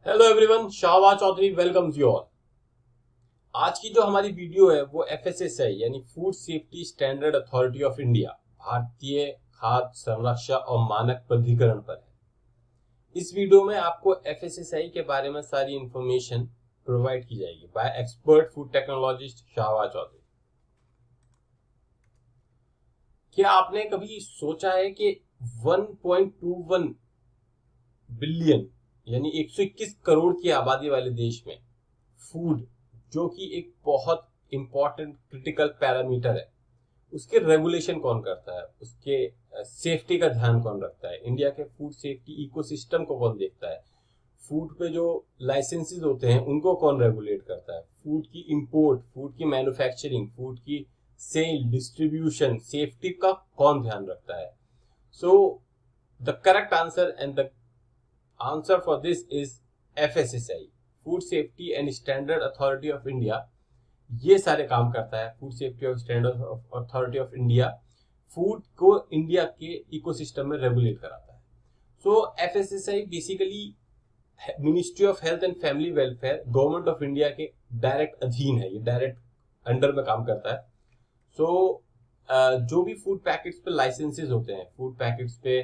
Hello everyone, Shahbaz Chaudhary welcomes you all. आज की जो हमारी वीडियो है वो एफएसएसआई यानी food safety standard authority of India, भारतीय खाद्य संरक्षा और मानक प्राधिकरण पर है। इस वीडियो में आपको एफएसएसआई के बारे में सारी इंफॉर्मेशन प्रोवाइड की जाएगी by expert food technologist Shahbaz Chaudhary. क्या आपने कभी सोचा है कि 1.21 बिलियन यानी 121 करोड़ की आबादी वाले देश में फूड, जो कि एक बहुत इंपॉर्टेंट क्रिटिकल पैरामीटर है, उसके रेगुलेशन कौन करता है, उसके सेफ्टी का ध्यान कौन रखता है, इंडिया के फूड सेफ्टी इकोसिस्टम को कौन देखता है, फूड पे जो लाइसेंसेस होते हैं उनको कौन रेगुलेट करता है, फूड की इंपोर्ट, फूड की मैन्युफैक्चरिंग, फूड की सेल, डिस्ट्रीब्यूशन, सेफ्टी का कौन ध्यान रखता है। So the correct answer and the answer for this is FSSAI, food safety and standard authority of India. ये सारे काम करता है। फूड सेफ्टी और standard authority of India food को इंडिया के इकोसिस्टम में रेगुलेट कराता है। सो FSSAI basically ministry of health and family welfare, government of India के डायरेक्ट अधीन है, ये डायरेक्ट अंडर में काम करता है। सो जो भी फूड पैकेट्स पे लाइसेंसेस होते हैं, फूड पैकेट्स पे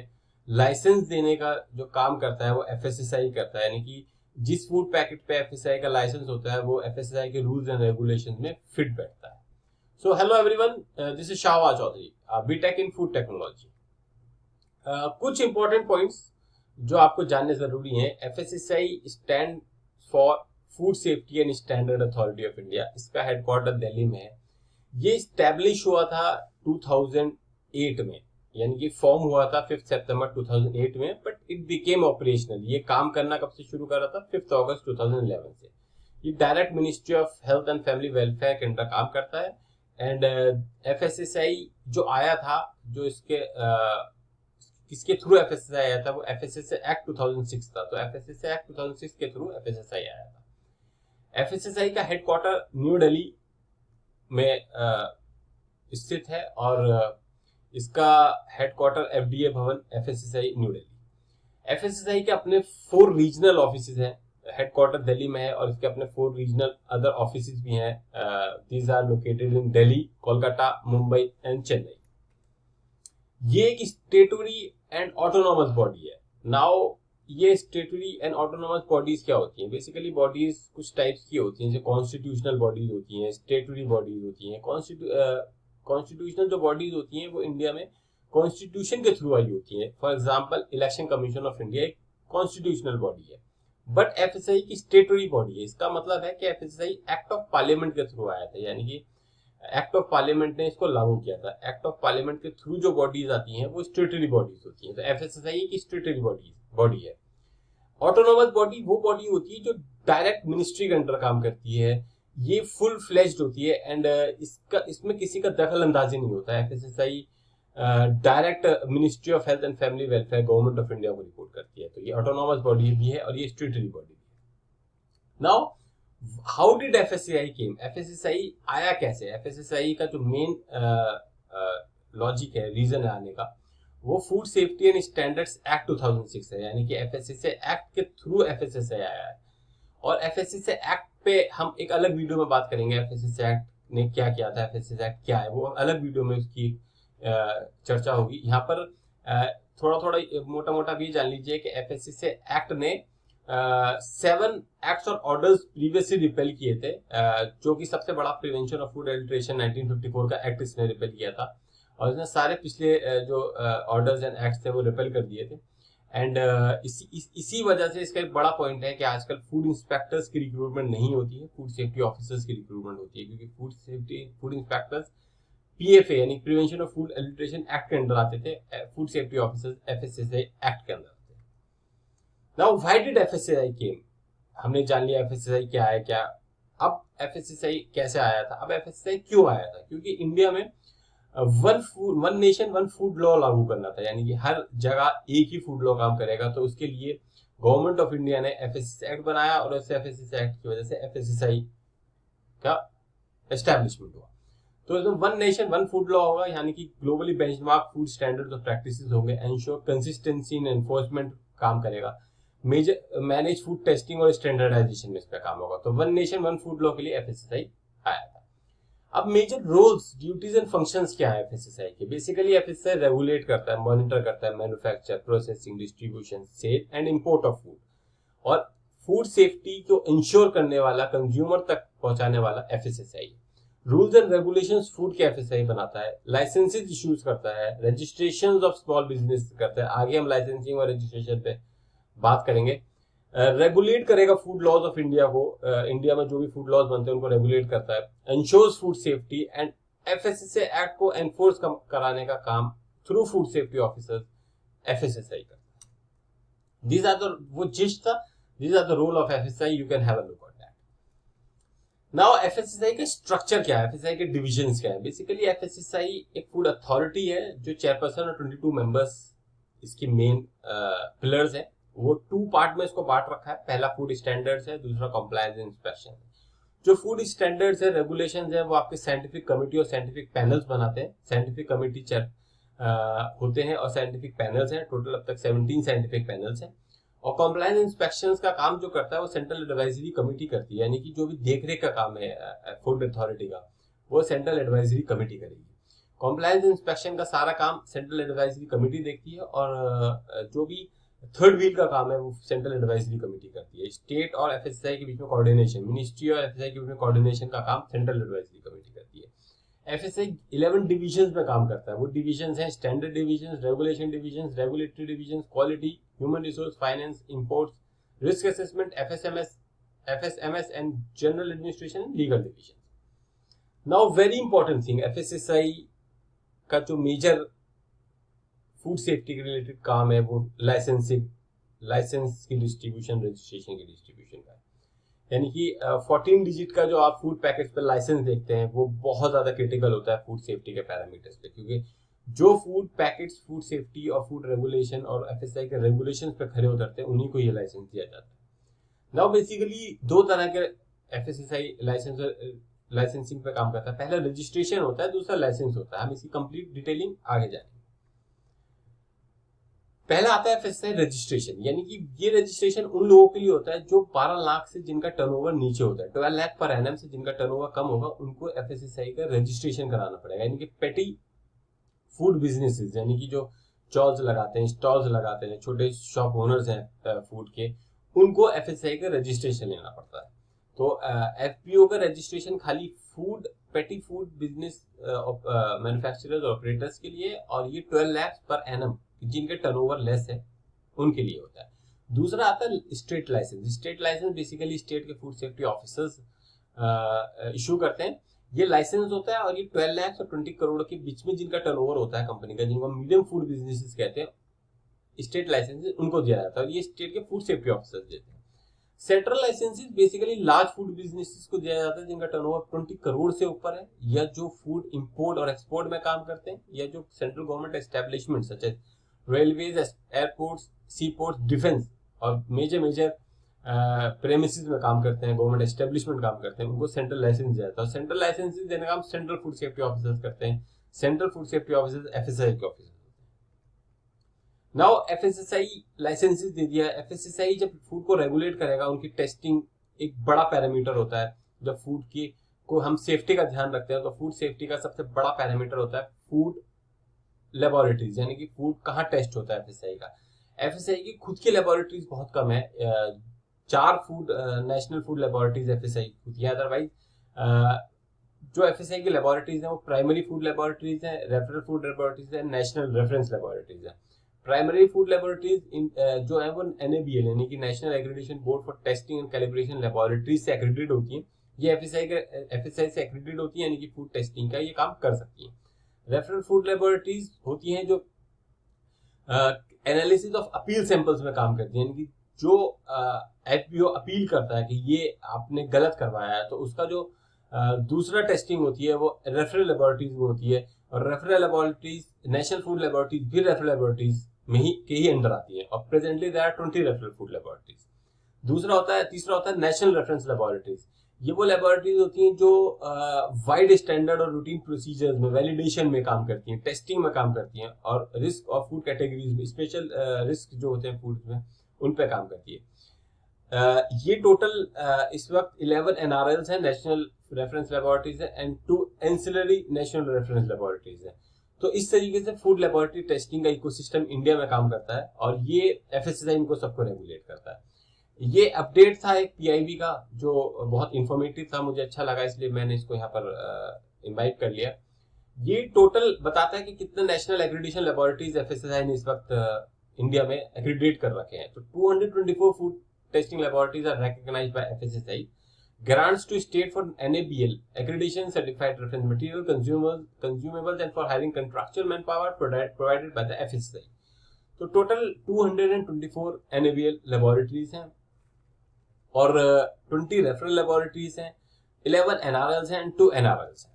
लाइसेंस देने का जो काम करता है वो एफएसएसआई करता है, यानी कि जिस फूड पैकेट पे एफएसएसआई का लाइसेंस होता है वो एफएसएसआई के रूल्स एंड रेगुलेशंस में फिट बैठता है। So hello everyone, this is Shahbaz Chaudhary, BTech in food technology. कुछ इंपॉर्टेंट पॉइंट्स जो आपको जानने जरूरी हैं। FSSAI stand for food safety and standard authority of India. इसका हेडक्वार्टर दिल्ली में है। ये स्टैब्लिश हुआ था 2008 में, यानी कि फॉर्म हुआ था 5 सितंबर 2008 में, बट इट बिकेम ऑपरेशनल। ये काम करना कब से शुरू कर रहा था? 5 अगस्त 2011 से। ये direct ministry of health and family welfare के अंडर काम करता है। एंड एफएसएसआई जो आया था, जो किसके थ्रू एफएसएसआई आया था, वो एफएसएसआई एक्ट 2006 था। तो एफएसएसआई एक्ट 2006 के थ्रू एफएसएसआई आया था। एफएसएसआई का हेडक्वार्टर न्यू दिल्ली में स्थित है और इसका हेडक्वार्टर एफडीए भवन एफएसएसआई न्यू दिल्ली। एफएसएसआई के अपने 4 रीजनल ऑफिसेज हैं। हेडक्वार्टर दिल्ली में है और इसके अपने 4 रीजनल अदर ऑफिसेज भी हैं। These are located in Delhi, Kolkata, Mumbai and Chennai. ये एक स्टेटरी एंड ऑटोनॉमस बॉडी है। नाउ ये स्टेटरी एंड ऑटोनॉमस बॉडीज क्या होती हैं? बेसिकली बॉडीज कुछ टाइप्स की होती हैं, जैसे कॉन्स्टिट्यूशनल बॉडीज होती हैं, स्टेटरी बॉडीज होती हैं। कॉन्स्टिट्यूशनल जो बॉडीज होती हैं वो इंडिया में कॉन्स्टिट्यूशन के थ्रू आई होती हैं। For example, election commission of India एक कॉन्स्टिट्यूशनल बॉडी है, बट एफएसआई की स्टेटरी बॉडी है। इसका मतलब है कि एफएसआई एक्ट ऑफ पार्लियामेंट के थ्रू आया था, यानी कि एक्ट ऑफ पार्लियामेंट ने इसको लागू किया था। एक्ट ऑफ पार्लियामेंट के थ्रू जो बॉडीज आती हैं वो स्टेटरी बॉडीज होती हैं। तो एफएसआई की स्टेटरी बॉडी है। ऑटोनोमस बॉडी वो बॉडी होती है जो डायरेक्ट मिनिस्ट्री के अंडर काम करती है। ये फुल फ्लेज्ड होती है एंड इसमें किसी का दखल अंदाजी नहीं होता है। FSSI direct ministry of health and family welfare, government of India को रिपोर्ट करती है। तो ये ऑटोनोमस बॉडी भी है और ये स्टेटरी बॉडी भी है। Now how did FSSI came? FSSI आया कैसे? एफएसएसआई का जो मेन लॉजिक है, रीजन है आने का, वो food safety and standards act 2006 है, यानी कि एफएसएसआई एक्ट के थ्रू एफएसएसआई आया है। और एफएसएसआई एक्ट पे हम एक अलग वीडियो में बात करेंगे। एफएसएसआई एक्ट ने क्या किया था, एफएसएसआई एक्ट क्या है, वो अलग वीडियो में उसकी चर्चा होगी। यहाँ पर थोड़ा थोड़ा मोटा मोटा भी जान लीजिए कि एफएसएसआई एक्ट ने 7 एक्ट्स और ऑर्डर्स प्रीवियसली रिपेल किए थे, जो कि सबसे बड़ा प्रिवेंशन ऑफ फूड एडल्ट्रेशन 1954 का एक्ट इसने रिपेल किया था। और इसने सारे पिछले जो ऑर्डर्स एंड एक्ट्स थे वो रिपेल कर दिए थे। एंड इसी वजह से इसका एक बड़ा पॉइंट है कि आजकल फूड इंस्पेक्टर्स की रिक्रूटमेंट नहीं होती है, फूड सेफ्टी ऑफिसर्स की रिक्रूटमेंट होती है, क्योंकि फूड इंस्पेक्टर्स पीएफए यानी prevention of food adulteration act के अंडर आते थे, food safety officers FSSI act के अंदर आते थे। नाउ व्हाई डिड एफएसएसआई केम? हमने जान लिया एफएसएसआई क्या है, क्या अब एफएसएसआई कैसे आया था। अब एफएसएसआई क्यों आया था? क्योंकि इंडिया में one nation one food law लागू करना था, यानी कि हर जगह एक ही फूड लॉ काम करेगा। तो उसके लिए गवर्नमेंट ऑफ इंडिया ने एफएसएसआई एक्ट बनाया और इस एफएसएसआई एक्ट की वजह से एफएसएसआई का एस्टैब्लिशमेंट हुआ। तो इसमें one nation one food law होगा, यानी कि ग्लोबली बेंचमार्क फूड स्टैंडर्ड्स और प्रैक्टिसेस होंगे। एंश्योर कंसिस्टेंसी इन एनफोर्समेंट काम करेगा। मेजर मैनेज फूड टेस्टिंग और स्टैंडर्डाइजेशन में इसका काम होगा। तो one nation one food law के लिए एफएसएसआई आया था। अब major roles, duties and functions क्या है एफएसएसआई के? बेसिकली एफएसएसआई रेगुलेट करता है, मॉनिटर करता है manufacture, processing, distribution, sale and import of food, और फूड सेफ्टी को इंश्योर करने वाला, कंज्यूमर तक पहुंचाने वाला FSSAI. Rules and regulations food के एफएसआई बनाता है, लाइसेंसेज इश्यूज करता है, रजिस्ट्रेशंस ऑफ स्मॉल बिजनेस करता है। आगे हम लाइसेंसिंग और रजिस्ट्रेशन पे बात करेंगे। रेगुलेट करेगा फूड लॉज ऑफ इंडिया को, इंडिया में जो भी फूड लॉज बनते हैं उनको रेगुलेट करता है। Ensures food safety and FSSAI act को एनफोर्स कराने का काम through food safety officers FSSAI करता है। These are the वो जिस्ट था, these are the role of FSSAI, you can have a look on that. Now FSSAI का structure क्या है, FSSAI के डिविजन्स क्या है? बेसिकली FSSAI एक फूड अथॉरिटी है जो चेयरपर्सन और 22 मेंबर्स इसकी मेन पिलर्स है। वो 2 पार्ट में इसको बांट रखा है। पहला फूड स्टैंडर्ड्स है, दूसरा कंप्लायंस एंड इंस्पेक्शन है। जो फूड स्टैंडर्ड्स है, रेगुलेशंस है, वो आपके साइंटिफिक कमिटी और साइंटिफिक पैनल्स बनाते हैं। साइंटिफिक कमिटी होते हैं और साइंटिफिक पैनल्स हैं, टोटल अब तक 17 साइंटिफिक पैनल्स हैं। और कंप्लायंस इंस्पेक्शंस का काम जो करता है वो सेंट्रल एडवाइजरी कमेटी करती है, यानी कि जो भी देखरेख का काम है फूड अथॉरिटी का वो सेंट्रल एडवाइजरी कमेटी करेगी। कंप्लायंस इंस्पेक्शन का सारा काम सेंट्रल एडवाइजरी कमेटी देखती है, और जो भी थर्ड व्हील का काम है वो सेंट्रल एडवाइजरी कमेटी करती है। स्टेट और एफएसएसआई के बीच में कोऑर्डिनेशन, मिनिस्ट्री और एफएसएसआई के बीच में कोऑर्डिनेशन का काम सेंट्रल एडवाइजरी कमेटी करती है। एफएसएसआई 11 डिविजन्स में काम करता है। वो डिविजन्स हैं standard division, regulation division, regulatory division, quality, human resource, finance, imports, risk assessment, FSMS and general administration and legal division. Now very important thing, FSSAI का जो मेजर फूड सेफ्टी के related काम है वो लाइसेंस की distribution, registration की distribution का है। यानी कि 14 डिजिट का जो आप फूड पैकेट पर लाइसेंस देखते हैं वो बहुत ज्यादा क्रिटिकल होता है फूड सेफ्टी के पैरामीटर्स पे, क्योंकि जो फूड पैकेट्स फूड सेफ्टी और फूड रेगुलेशन और एफएसआई के रेगुलेशन पे खरे उतरते हैं उन्हीं को ये लाइसेंस दिया जाता है। नाउ बेसिकली 2 तरह के एफएसआई लाइसेंसिंग पे काम करता है। पहला रजिस्ट्रेशन होता है, दूसरा लाइसेंस होता है। हम इसकी कंप्लीट डिटेलिंग आगे जाएंगे। पहला आता है एफएसआई रजिस्ट्रेशन, यानी कि ये रजिस्ट्रेशन उन लोगों के लिए होता है जो 12 लाख से जिनका टर्नओवर नीचे होता है, 12 लाख पर एनम से जिनका टर्नओवर कम होगा, उनको एफएसआई का रजिस्ट्रेशन कराना पड़ेगा। यानी कि पेटी फूड बिजनेसेस, यानी कि जो चॉल्स लगाते हैं, स्टॉल्स लगाते हैं, छोटे शॉप ओनर्स हैं फूड के, उनको एफएसआई का रजिस्ट्रेशन लेना पड़ता है। तो एफपीओ का रजिस्ट्रेशन खाली फूड पेटी फूड बिजनेस मैन्युफैक्चरर्स और ऑपरेटर्स के लिए, और ये 12 लाख पर एनम जिनके टर्नओवर लेस है उनके लिए होता है। दूसरा आता है state license. State license basically state के फूड सेफ्टी ऑफिसर्स इशू करते हैं। ये लाइसेंस होता है और ये 12 लाख और 20 करोड़ के बीच में जिनका टर्नओवर होता है कंपनी का, जिनको मीडियम फूड बिजनेसेस कहते हैं, स्टेट लाइसेंस उनको दिया जाता है और ये स्टेट के फूड सेफ्टी ऑफिसर्स देते हैं। Central licenses basically large food businesses को दिया जाता है जिनका टर्नओवर 20 करोड़ से ऊपर है, या जो फूड इंपोर्ट और एक्सपोर्ट में काम करते हैं, या जो central government establishment such as railways, airports, sea ports, defence और मेजर प्रेमिसेस में काम करते हैं, गवर्नमेंट एस्टेब्लिशमेंट काम करते हैं, उनको सेंट्रल लाइसेंस दिया जाता है। सेंट्रल लाइसेंस देने का काम सेंट्रल फूड सेफ्टी ऑफिसर्स करते हैं। Central food safety officers FSI के ऑफिसर्स। नाउ एफएसएसआई लाइसेंसेस दे दिया। एफएसएसआई जब फूड को रेगुलेट करेगा, उनकी टेस्टिंग एक बड़ा पैरामीटर होता है। जब फूड की को हम सेफ्टी का ध्यान रखते हैं तो फूड सेफ्टी का सबसे बड़ा पैरामीटर होता है फूड लेबोरेटरीज, यानी कि फूड कहाँ टेस्ट होता है एफएसआई का। एफएसआई की खुद की लेबोरेटरीज बहुत कम है, 4 food national food laboratories FSI खुद की। अदरवाइज जो एफएसआई की लेबोरेटरीज है वो प्राइमरी फूड लेबोरेटरीज है, रेफरल फूड लेबोरेटरीज है, नेशनल रेफरेंस लेबोरेटरीज है। प्राइमरी फूड लेबोरेटरीज जो है वो एनएबीएल यानी कि national accreditation board for testing and calibration laboratories से एक्रेडिटेड होती है। ये एफएसआई से एक्रेडिटेड होती है, यानी कि फूड टेस्टिंग का ये काम कर सकती है। रेफरल फूड लेबोरेटरीज होती हैं जो एनालिसिस ऑफ अपील सैंपल्स में काम करती है, यानी कि जो एफपीओ अपील करता है कि ये आपने गलत करवाया है तो उसका जो दूसरा टेस्टिंग होती है वो रेफरल लेबोरेटरीज में होती है। और referral laboratories national food laboratories भी रेफरल लेबोरेटरीज में ही अंडर आती है, और presently there are 20 referral food laboratories. तीसरा होता है नेशनल रेफरेंस लेबोरेटरीज। ये वो लेबोरेटरीज होती हैं जो वाइड स्टैंडर्ड और रूटीन प्रोसीजर्स में वैलिडेशन में काम करती हैं, टेस्टिंग में काम करती हैं, और रिस्क ऑफ फूड कैटेगरीज में स्पेशल रिस्क जो होते हैं फूड में उन पे काम करती है। ये टोटल इस वक्त 11 NRLs हैं, नेशनल रेफरेंस लेबोरेटरीज है, and 2 ancillary national reference laboratories है। तो इस तरीके से फूड लेबोरेटरी टेस्टिंग का इकोसिस्टम इंडिया में काम करता है, और ये FSSAI इनको सबको रेगुलेट करता है। ये अपडेट था एक PIB का जो बहुत इंफॉर्मेटिव था, मुझे अच्छा लगा, इसलिए मैंने इसको यहाँ पर इनवाइट कर लिया। ये टोटल बताता है कि कितने नेशनल एक्रेडिटेशन लेबोरेटरीज FSSAI ने इस वक्त इंडिया में एक्रेडिटेट कर रखे हैं। तो 224 food testing laboratories are recognized by FSSAI. Grants to state for NABL, accreditation certified reference material, consumables and for hiring contractual manpower provided by the FSSAI. तो total 224 NABL laboratories हैं, और 20 रेफरल लेबोरेटरीज हैं, 11 NRLs हैं, 2 NRLs हैं।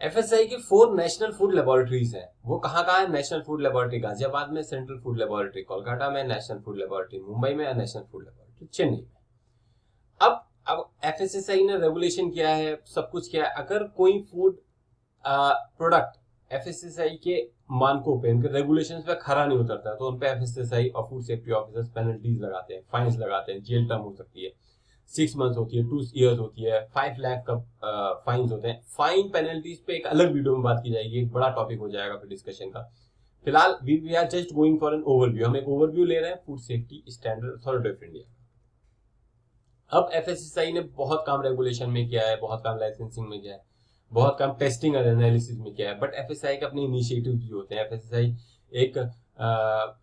FSSAI की 4 national food laboratories हैं। वो कहाँ है? नेशनल फूड लेबोरेटरी गाजियाबाद में, सेंट्रल फूड लेबोरेटरी कोलकाता में, नेशनल फूड लेबोरेटरी मुंबई में, नेशनल फूड लेबोरेटरी चेन्नई में। अब FSSAI ने रेगुलेशन किया है, सब कुछ किया है। अगर कोई फूड प्रोडक्ट FSSAI के मानकों पे, इनके रेगुलेशंस पे खरा नहीं उतरता, तो उन पे FSSAI और फूड सेफ्टी ऑफिसर्स पेनल्टीज लगाते हैं, फाइन्स लगाते हैं, जेल टर्म हो सकती है, 6 months होती है, 2 years होती है, 5 लाख का फाइन्स होते हैं। फाइन पेनल्टीज पे एक अलग वीडियो में बात की जाएगी, एक बड़ा टॉपिक हो जाएगा फिर डिस्कशन का। फिलहाल we are just going for an overview, हम एक ओवरव्यू ले रहे हैं food safety standard authority of India. अब FSSAI ने बहुत काम रेगुलेशन में किया है, बहुत काम लाइसेंसिंग में किया है, बहुत काम टेस्टिंग और एनालिसिस में किया है, बट FSSAI के अपने इनिशिएटिव भी होते हैं। FSSAI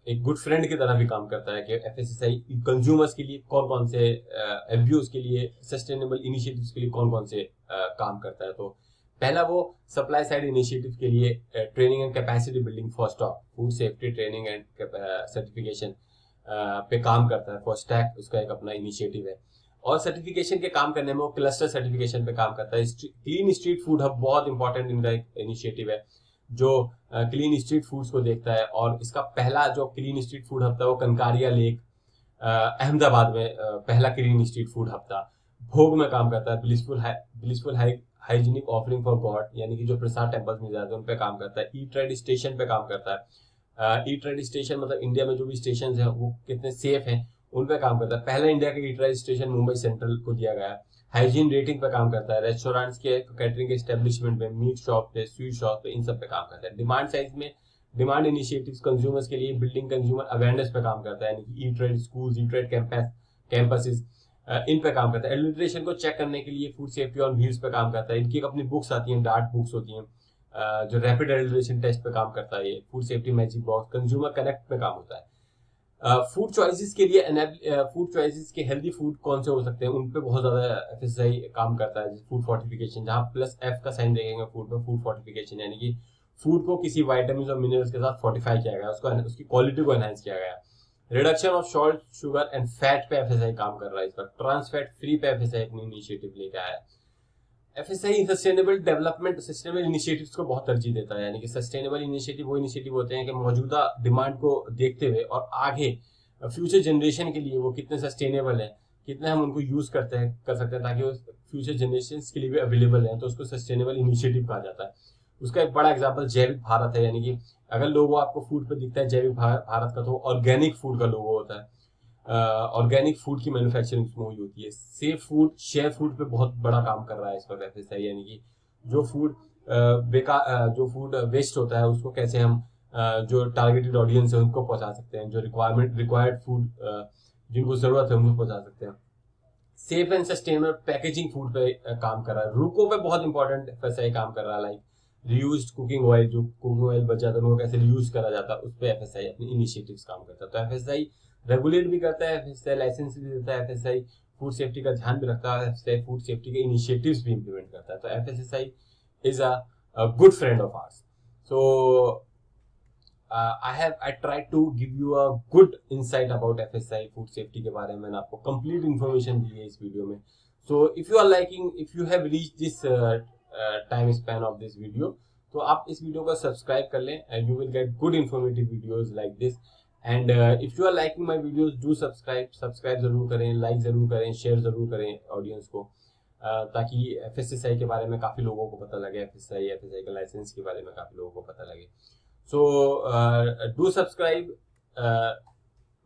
एक गुड फ्रेंड की तरह भी काम करता है कि FSSAI कंज्यूमर्स के लिए कौन कौन से एफबीओस के लिए, सस्टेनेबल इनिशिएटिव्स के लिए कौन कौन से काम करता है। तो पहला वो सप्लाई साइड इनिशिएटिव के लिए training and capacity building for stock, food safety training and certification पे काम करता है। फॉर स्टैक उसका एक अपना इनिशिएटिव है, और सर्टिफिकेशन के काम करने में वो क्लस्टर सर्टिफिकेशन पे काम करता है। क्लीन स्ट्रीट फूड हब बहुत इंपॉर्टेंट इनका एक इनिशिएटिव है जो क्लीन स्ट्रीट फूड्स को देखता है, और इसका पहला जो क्लीन स्ट्रीट फूड हब था वो कंकारिया लेक अहमदाबाद में पहला क्लीन स्ट्रीट फूड हब था। भोग में काम करता है, blissful hygienic offering for God, यानी कि जो प्रसाद टेम्पल्स में जाते हैं उन पे काम करता है। ईट राइट स्टेशन पे काम करता है। ईट राइट स्टेशन मतलब इंडिया में जो भी स्टेशन है वो कितने सेफ हैं उन पे काम करता है। पहला इंडिया का eat right station Mumbai central को दिया गया है। हाइजीन रेटिंग पे काम करता है। रेस्टोरेंट्स के, कैटरिंग के एस्टेब्लिशमेंट में, मीट शॉप पे, स्वीट शॉप पे, इन सब पे काम करता है। डिमांड साइड में डिमांड इनिशिएटिव्स कंज्यूमर्स के लिए बिल्डिंग कंज्यूमर अवेयरनेस पे काम करता है, यानी कि eat right schools, eat right campuses, इन पे काम करता है। एडल्ट्रेशन को चेक करने के लिए फूड सेफ्टी ऑन व्हील्स पे काम करता है। इनकी अपनी बुक्स आती हैं, डार्ट बुक्स होती हैं, जो रैपिड एडल्ट्रेशन टेस्ट पे काम करता है। ये food safety magic box, consumer connect पे काम होता है। फूड चॉइसेस के लिए फूड चॉइसेस के हेल्दी फूड कौन से हो सकते हैं उन पे बहुत ज्यादा FSSAI काम करता है। फूड फोर्टिफिकेशन, जहां +F का साइन देखेंगे फूड पे, फूड फोर्टिफिकेशन यानी कि फूड को किसी वाइटामिन और मिनरल्स के साथ फोर्टिफाई किया गया, उसकी क्वालिटी को एनहांस किया गया। Reduction of salt, sugar and fat पे FSSAI काम कर रहा है इस पर। ट्रांस फैट फ्री पे FSSAI अपनी इनिशिएटिव लेके आया है। FSSAI sustainable development, sustainable initiatives को बहुत तरजीह देता है, यानी कि सस्टेनेबल इनिशिएटिव वो इनिशिएटिव होते हैं कि मौजूदा डिमांड को देखते हुए और आगे फ्यूचर जनरेशन के लिए वो कितने सस्टेनेबल है, कितने हम उनको यूज कर सकते हैं ताकि वो फ्यूचर जनरेशन के लिए भी अवेलेबल है, तो उसको सस्टेनेबल इनिशिएटिव कहा जाता है। उसका एक बड़ा एग्जाम्पल जैविक भारत है, यानी कि अगर लोगो आपको फूड पे दिखता है जैविक भारत का, तो ऑर्गेनिक फूड का लोगो होता है। ऑर्गेनिक फूड की मैन्युफैक्चरिंग उसमें हुई होती है। सेफ फूड, शेयर फूड पे बहुत बड़ा काम कर रहा है इस पर FSSAI, यानी कि जो फूड वेस्ट होता है उसको कैसे हम जो टारगेटेड ऑडियंस है उनको पहुंचा सकते हैं, जो रिक्वायर्ड फूड जिनको जरूरत है उनको पहुंचा सकते हैं। Safe and sustainable packaging food पे काम कर रहा है। रूको पे बहुत इंपॉर्टेंट FSSAI काम कर रहा है, लाइक रीयूज्ड कुकिंग ऑयल, जो कुकिंग ऑयल बच जाता है उनको कैसे रीयूज करा जाता है, उस पर FSSAI अपनी इनिशिएटिव्स काम करता है। तो FSSAI रेगुलेट भी करता है, FSSAI लाइसेंस भी देता है, FSSAI फूड सेफ्टी का ध्यान भी रखता है, FSSAI फूड सेफ्टी के इनिशिएटिव्स भी इंप्लीमेंट करता है। तो FSSAI is a good friend of hours. So I tried to give you a good insight about FSSAI food safety के बारे में। मैंने आपको कंप्लीट इन्फॉर्मेशन दी है इस वीडियो में। So if you have reached this time span of this video, तो आप इस वीडियो को सब्सक्राइब कर लें and you will get good informative videos like this. And if you are liking my videos, do subscribe जरूर करें, like जरूर करें, शेयर जरूर करें ऑडियंस को, ताकि FSSAI के बारे में काफी लोगों को पता लगे, FSSAI के लाइसेंस के बारे में काफी लोगों को पता लगे। So do subscribe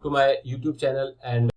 to my YouTube channel and